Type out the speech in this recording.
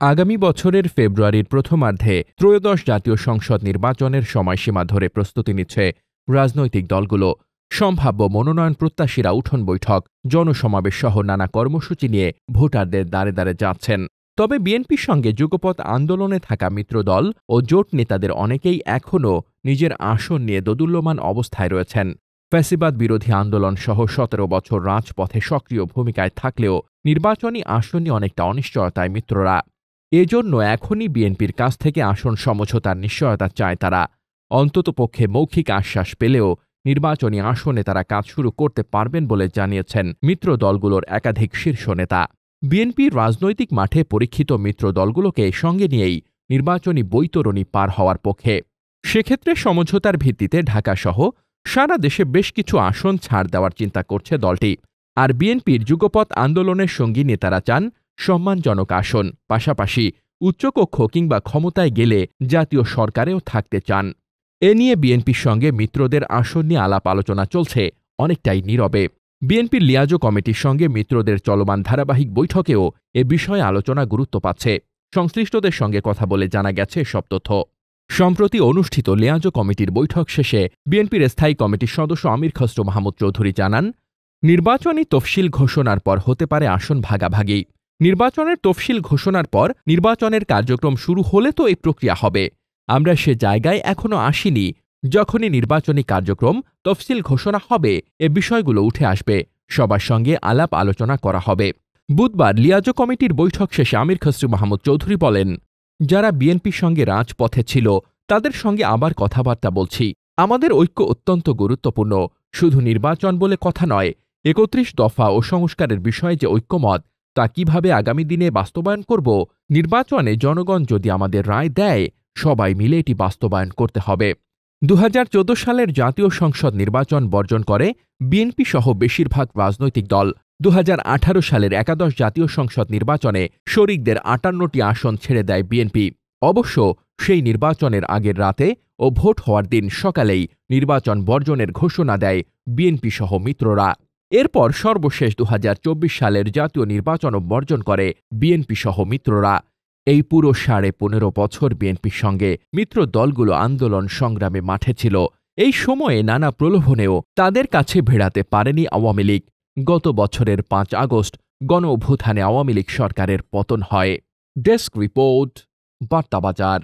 আগামী বছরের ফেব্রুয়ারির প্রথমার্ধে ত্রয়োদশ জাতীয় সংসদ নির্বাচনের সময়সীমা ধরে প্রস্তুতি নিচ্ছে রাজনৈতিক দলগুলো। সম্ভাব্য মনোনয়ন প্রত্যাশীরা উঠোন বৈঠক, জনসমাবেশ সহ নানা কর্মসূচি নিয়ে ভোটারদের দ্বারে দ্বারে যাচ্ছেন। তবে বিএনপির সঙ্গে যুগপৎ আন্দোলনে থাকা মিত্রদল ও জোট নেতাদের অনেকেই এখনও নিজের আসন নিয়ে দোদুল্যমান অবস্থায় রয়েছেন। ফ্যাসিবাদ বিরোধী আন্দোলন সহ ১৭ বছর রাজপথে সক্রিয় ভূমিকায় থাকলেও নির্বাচনী আসন নিয়ে অনেকটা অনিশ্চয়তায় মিত্ররা। এজন্য এখনই বিএনপির কাছ থেকে আসন সমঝোতার নিশ্চয়তা চায় তারা। অন্ততপক্ষে মৌখিক আশ্বাস পেলেও নির্বাচনী আসনে তারা কাজ শুরু করতে পারবেন বলে জানিয়েছেন মিত্র দলগুলোর একাধিক শীর্ষ নেতা। বিএনপির রাজনৈতিক মাঠে পরীক্ষিত মিত্র দলগুলোকে সঙ্গে নিয়েই নির্বাচনী বৈতরণী পার হওয়ার পক্ষে। সেক্ষেত্রে সমঝোতার ভিত্তিতে ঢাকাসহ সারা দেশে বেশ কিছু আসন ছাড় দেওয়ার চিন্তা করছে দলটি। আর বিএনপির যুগপৎ আন্দোলনের সঙ্গী নেতারা চান সম্মানজনক আসন, পাশাপাশি উচ্চকক্ষ কিংবা ক্ষমতায় গেলে জাতীয় সরকারেও থাকতে চান। এ নিয়ে বিএনপির সঙ্গে মিত্রদের আসন নিয়ে আলাপ আলোচনা চলছে অনেকটাই নীরবে। বিএনপির লিয়াজো কমিটির সঙ্গে মিত্রদের চলমান ধারাবাহিক বৈঠকেও এ বিষয়ে আলোচনা গুরুত্ব পাচ্ছে। সংশ্লিষ্টদের সঙ্গে কথা বলে জানা গেছে সব তথ্য। সম্প্রতি অনুষ্ঠিত লিয়াজো কমিটির বৈঠক শেষে বিএনপির স্থায়ী কমিটির সদস্য আমির খসরু মাহমুদ চৌধুরী জানান, নির্বাচনী তফসিল ঘোষণার পর হতে পারে আসন ভাগাভাগি। নির্বাচনের তফসিল ঘোষণার পর নির্বাচনের কার্যক্রম শুরু হলে তো এই প্রক্রিয়া হবে। আমরা সে জায়গায় এখনো আসিনি। যখনই নির্বাচনী কার্যক্রম তফসিল ঘোষণা হবে এ বিষয়গুলো উঠে আসবে, সবার সঙ্গে আলাপ আলোচনা করা হবে। বুধবার লিয়াজো কমিটির বৈঠক শেষে আমির খসরু মাহমুদ চৌধুরী বলেন, যারা বিএনপির সঙ্গে রাজপথে ছিল তাদের সঙ্গে আবার কথাবার্তা বলছি। আমাদের ঐক্য অত্যন্ত গুরুত্বপূর্ণ। শুধু নির্বাচন বলে কথা নয়, ৩১ দফা ও সংস্কারের বিষয়ে যে ঐক্যমত তা কিভাবে আগামী দিনে বাস্তবায়ন করব, নির্বাচনে জনগণ যদি আমাদের রায় দেয় সবাই মিলে এটি বাস্তবায়ন করতে হবে। ২০১৪ সালের জাতীয় সংসদ নির্বাচন বর্জন করে বিএনপি সহ বেশিরভাগ রাজনৈতিক দল। ২০১৮ সালের একাদশ জাতীয় সংসদ নির্বাচনে শরিকদের ৫৮টি আসন ছেড়ে দেয় বিএনপি। অবশ্য সেই নির্বাচনের আগের রাতে ও ভোট হওয়ার দিন সকালেই নির্বাচন বর্জনের ঘোষণা দেয় বিএনপি সহ মিত্ররা। এরপর সর্বশেষ ২০২৪ সালের জাতীয় নির্বাচনও বর্জন করে বিএনপি সহ মিত্ররা। এই পুরো ১৫.৫ বছর বিএনপির সঙ্গে মিত্র দলগুলো আন্দোলন সংগ্রামে মাঠে ছিল। এই সময়ে নানা প্রলোভনেও তাদের কাছে ভেড়াতে পারেনি আওয়ামী লীগ। গত বছরের ৫ আগস্ট গণ অভ্যুত্থানে আওয়ামী লীগ সরকারের পতন হয়। Desk report, বার্তাবাজার।